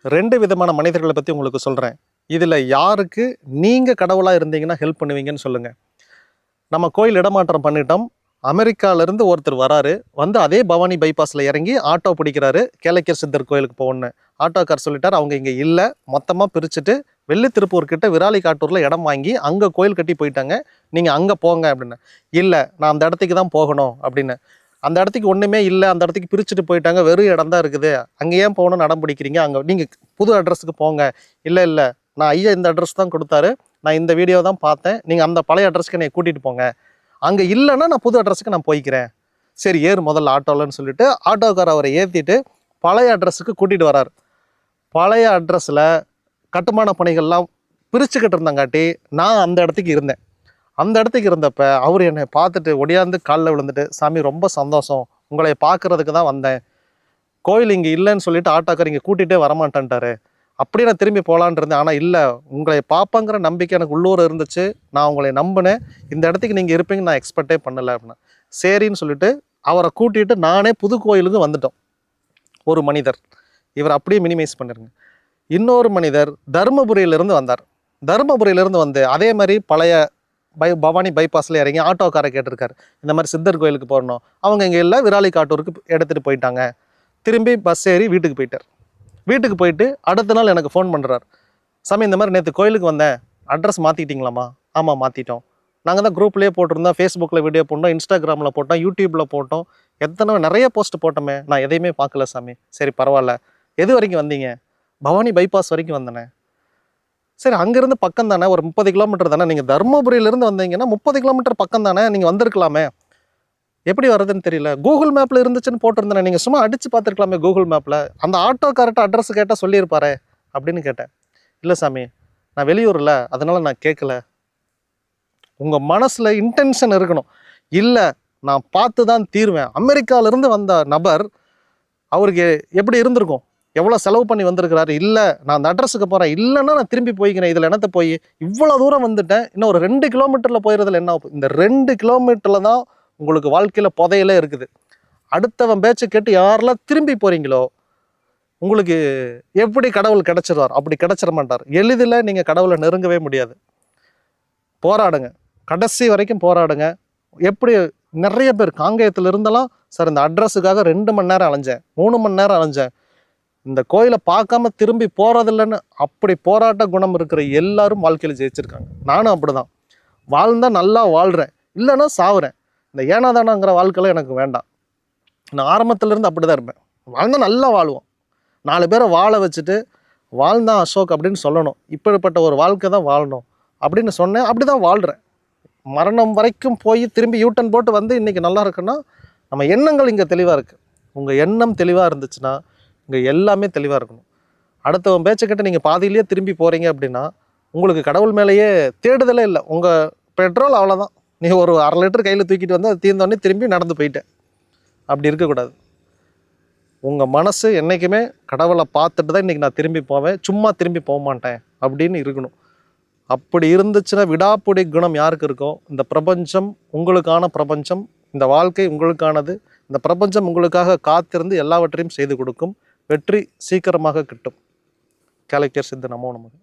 2 விதமான மனிதர்களை பற்றி உங்களுக்கு சொல்கிறேன். இதில் யாருக்கு நீங்கள் கடவுளாக இருந்தீங்கன்னா ஹெல்ப் பண்ணுவீங்கன்னு சொல்லுங்கள். நம்ம கோயில் இடமாற்றம் பண்ணிட்டோம். அமெரிக்காவிலேருந்து ஒருத்தர் வராரு. வந்து அதே பவானி பைபாஸில் இறங்கி ஆட்டோ பிடிக்கிறாரு. கேளக்கியர் சித்தர் கோயிலுக்கு போகணுன்னு. ஆட்டோக்கார் சொல்லிட்டார் அவங்க இங்கே இல்லை, மொத்தமாக பிரிச்சுட்டு வெள்ளி திருப்பூர் கிட்ட விராலி காட்டூரில் இடம் வாங்கி அங்கே கோயில் கட்டி போயிட்டாங்க, நீங்கள் அங்கே போங்க அப்படின்னு. இல்லை, நான் அந்த இடத்துக்கு தான் போகணும் அப்படின்னு. அந்த இடத்துக்கு ஒன்றுமே இல்லை, அந்த இடத்துக்கு பிரிச்சுட்டு போயிட்டாங்க, வெறும் இடம் தான் இருக்குது, அங்கே ஏன் போகணும்னு இடம் பிடிக்கிறீங்க, அங்கே நீங்கள் புது அட்ரஸுக்கு போங்க. இல்லை இல்லை, நான் ஐயா இந்த அட்ரஸ் தான் கொடுத்தாரு, நான் இந்த வீடியோ தான் பார்த்தேன், நீங்கள் அந்த பழைய அட்ரஸ்க்கு என்னை கூட்டிகிட்டு போங்க, அங்கே இல்லைன்னா நான் புது அட்ரஸுக்கு நான் போய்க்கிறேன். சரி ஏறு முதல்ல ஆட்டோலன்னு சொல்லிட்டு ஆட்டோக்கார் அவரை ஏற்றிட்டு பழைய அட்ரஸுக்கு கூட்டிகிட்டு வரார். பழைய அட்ரஸில் கட்டுமான பணிகள்லாம் பிரிச்சுக்கிட்டு இருந்தாங்காட்டி நான் அந்த இடத்துக்கு இருந்தேன். அந்த இடத்துக்கு இருந்தப்ப அவர் என்னை பார்த்துட்டு ஒடியாந்து காலில் விழுந்துட்டு, சாமி ரொம்ப சந்தோஷம், உங்களை பார்க்குறதுக்கு தான் வந்தேன், கோயில் இங்கே இல்லைன்னு சொல்லிட்டு ஆட்டோக்கார் இங்கே கூட்டிகிட்டே வரமாட்டேன்ட்டாரு, அப்படியே நான் திரும்பி போகலான் இருந்தேன், ஆனால் இல்லை, உங்களை பார்ப்பங்கிற நம்பிக்கை எனக்கு உள்ளூர் இருந்துச்சு, நான் உங்களை நம்பினேன், இந்த இடத்துக்கு நீங்கள் இருப்பீங்கன்னு நான் எக்ஸ்பெக்டே பண்ணலை அப்படின்னா. சரின்னு சொல்லிட்டு அவரை கூட்டிகிட்டு நானே புது கோயிலுக்கு வந்துட்டோம். ஒரு மனிதர், இவர் அப்படியே மினிமைஸ் பண்ணிருங்க. இன்னொரு மனிதர் தருமபுரியிலிருந்து வந்தார். தருமபுரியிலிருந்து வந்து அதே மாதிரி பழைய பவானி பைபாஸில் இறங்கி ஆட்டோக்காரை கேட்டிருக்காரு, இந்த மாதிரி சித்தர் கோயிலுக்கு போகணும், அவங்க இங்கே இல்லை, விராலி காட்டூருக்கு எடுத்துகிட்டு போயிட்டாங்க. திரும்பி பஸ் ஏறி வீட்டுக்கு போயிட்டார். வீட்டுக்கு போயிட்டு அடுத்த நாள் எனக்கு ஃபோன் பண்ணுறார், சாமி இந்த மாதிரி நேற்று கோயிலுக்கு வந்தேன், அட்ரஸ் மாற்றிட்டிங்களாம்மா? ஆமாம் மாற்றிட்டோம், நாங்கள் தான் குரூப்லேயே போட்டிருந்தோம், ஃபேஸ்புக்கில் வீடியோ போட்டோம், இன்ஸ்டாகிராமில் போட்டோம், யூடியூப்பில் போட்டோம், நிறைய போஸ்ட் போட்டோமே, நான் எதையுமே பார்க்கல சாமி. சரி பரவாயில்ல, எது வரைக்கும் வந்தீங்க? பவானி பைபாஸ் வரைக்கும் வந்தேனே. சரி அங்கேருந்து பக்கம் தானே, ஒரு 30 கிலோமீட்டர் தானே, நீங்கள் தருமபுரியிலேருந்து வந்தீங்கன்னா 30 கிலோமீட்டர் பக்கம் தானே, நீங்கள் வந்திருக்கலாமே, எப்படி வர்றதுன்னு தெரியல, கூகுள் மேப்பில் இருந்துச்சுன்னு போட்டிருந்தேனே, நீங்கள் சும்மா அடித்து பார்த்துருக்கலாமே கூகுள் மேப்பில், அந்த ஆட்டோ கரெக்டாக அட்ரஸ் கேட்டால் சொல்லியிருப்பாரே அப்படின்னு கேட்டேன். இல்லை சாமி, நான் வெளியூரில், அதனால் நான் கேட்கல. உங்கள் மனசில் இன்டென்ஷன் இருக்கணும், இல்லை நான் பார்த்து தான் தீர்வேன். அமெரிக்காவிலேருந்து வந்த நபர் அவருக்கு எப்படி இருந்திருக்கும், எவ்வளோ செலவு பண்ணி வந்திருக்கிறாரு. இல்லை நான் அந்த அட்ரஸுக்கு போகிறேன், இல்லைன்னா நான் திரும்பி போய்க்கிறேன், இதில் என்னத்தை போய் இவ்வளோ தூரம் வந்துட்டேன், இன்னும் ஒரு 2 கிலோமீட்டரில் போயிடுறதுல என்ன ஆகும்? இந்த 2 கிலோமீட்டரில் தான் உங்களுக்கு வாழ்க்கையில் புதையலே இருக்குது. அடுத்தவன் பேச்சை கேட்டு யாரெல்லாம் திரும்பி போகிறீங்களோ உங்களுக்கு எப்படி கடவுள் கிடச்சிருவார்? அப்படி கிடச்சிட மாட்டார். எளிதில் நீங்கள் கடவுளை நெருங்கவே முடியாது. போராடுங்க, கடைசி வரைக்கும் போராடுங்க. எப்படி நிறைய பேர் காங்கேயத்தில் இருந்தெல்லாம் சார் இந்த அட்ரஸுக்காக 2 மணி நேரம் அலைஞ்சேன், 3 மணி நேரம் அலைஞ்சேன், இந்த கோயிலை பார்க்காம திரும்பி போகிறதில்லைன்னு அப்படி போராட்ட குணம் இருக்கிற எல்லாரும் வாழ்க்கையில் ஜெயிச்சிருக்காங்க. நானும் அப்படி தான் வாழ்ந்தால் நல்லா வாழ்கிறேன், இல்லைன்னா சாவுறேன். இந்த ஏனாதானாங்கிற வாழ்க்கையில் எனக்கு வேண்டாம். நான் ஆரம்பத்துலேருந்து அப்படி தான் இருப்பேன். வாழ்ந்தால் நல்லா வாழ்வோம், 4 பேரை வாழ வச்சுட்டு வாழ்ந்தான் அசோக் அப்படின்னு சொல்லணும், இப்படிப்பட்ட ஒரு வாழ்க்கை தான் வாழணும் அப்படின்னு சொன்னேன். அப்படி தான் வாழ்கிறேன். மரணம் வரைக்கும் போய் திரும்பி யூட்டன் போட்டு வந்து இன்றைக்கி நல்லா இருக்குன்னா நம்ம எண்ணங்கள் இங்கே தெளிவாக இருக்குது. உங்கள் எண்ணம் தெளிவாக இருந்துச்சுன்னா இங்கே எல்லாமே தெளிவாக இருக்கணும். அடுத்தவன் பேச்சை நீங்கள் பாதியிலேயே திரும்பி போகிறீங்க அப்படின்னா உங்களுக்கு கடவுள் மேலேயே தேடுதலே இல்லை. உங்கள் பெட்ரோல் அவ்வளோதான், நீ ஒரு 1/2 லிட்டர் கையில் தூக்கிட்டு வந்து அது தீர்ந்தோடனே திரும்பி நடந்து போயிட்டேன். அப்படி இருக்கக்கூடாது. உங்கள் மனசு என்றைக்குமே கடவுளை பார்த்துட்டு தான் இன்றைக்கி நான் திரும்பி போவேன், சும்மா திரும்பி போக மாட்டேன் அப்படின்னு இருக்கணும். அப்படி இருந்துச்சுன்னா விடாப்புடி குணம் யாருக்கு இருக்கோ, இந்த பிரபஞ்சம் உங்களுக்கான பிரபஞ்சம், இந்த வாழ்க்கை உங்களுக்கானது, இந்த பிரபஞ்சம் உங்களுக்காக காத்திருந்து எல்லாவற்றையும் செய்து கொடுக்கும். வெற்றி சீக்கிரமாக கிட்டும். கேளக்கியர் சித்தர் நமோ நமக.